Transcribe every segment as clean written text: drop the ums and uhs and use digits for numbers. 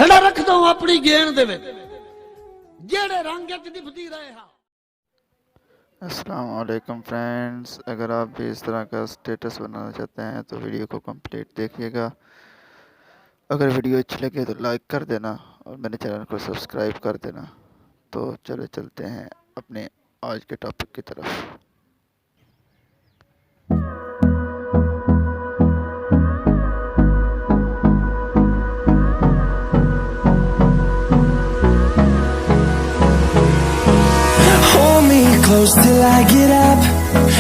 छड़ा रख दो अपनी गेंद दे विच जेड़े रंग च दिखदी रहे हा। अस्सलाम वालेकुम फ्रेंड्स, अगर आप भी इस तरह का स्टेटस बनाना चाहते हैं तो वीडियो को कंप्लीट देखिएगा। अगर वीडियो अच्छी लगे तो लाइक कर देना और मेरे चैनल को सब्सक्राइब कर देना। तो चले चलते हैं अपने आज के टॉपिक की तरफ। Close till I get up.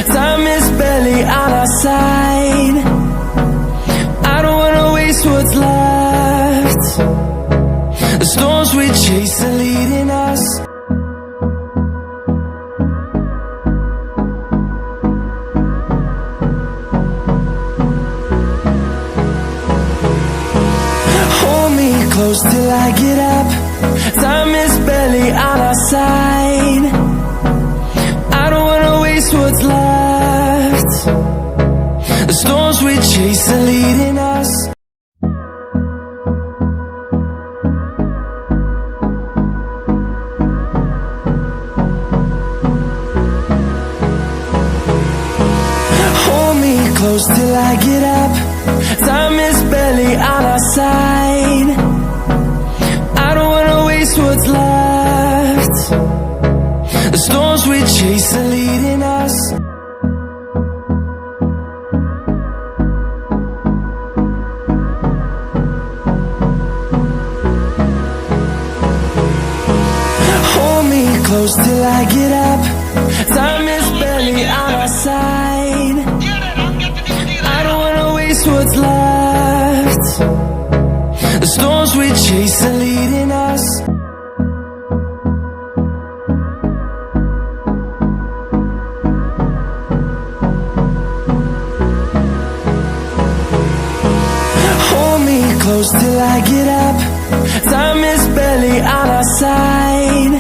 Time is barely on our side. I don't wanna waste what's left. The storms we chase are leading us. Hold me close till I get up. Time is barely on our side. What's left? The storms we chase are leading us. Hold me close till I get up. Time is barely on our side. I don't wanna waste what's left. The storms we chase are leading us. Hold me close till I get up. Time is barely on our side. I don't wanna waste what's left. The storms we chase are leading us. Close till I get up. Time is barely on our side.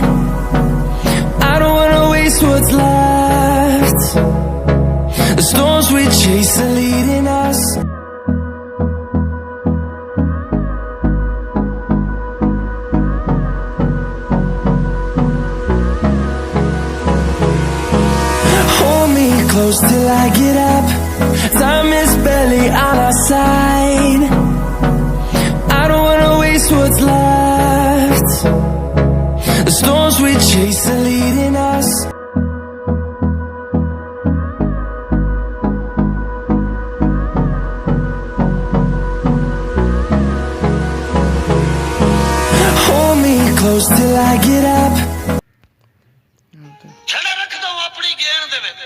I don't wanna waste what's left. The storms we chase are leading us. Hold me close till I get up. Time is barely on our side. What's left? The storms we chase are leading us. Hold me close till I get up. छड़ा रख दो अपनी गेंद दे विच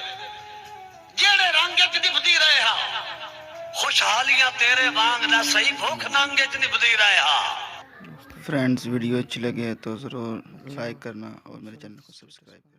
जेड़े रंग च दिखदी रहे हा। खुशहालियां तेरे वांग ना सही भूख नंग च निभदी रहे हा। फ्रेंड्स, वीडियो अच्छी लगे तो ज़रूर लाइक करना और मेरे चैनल को सब्सक्राइब करना।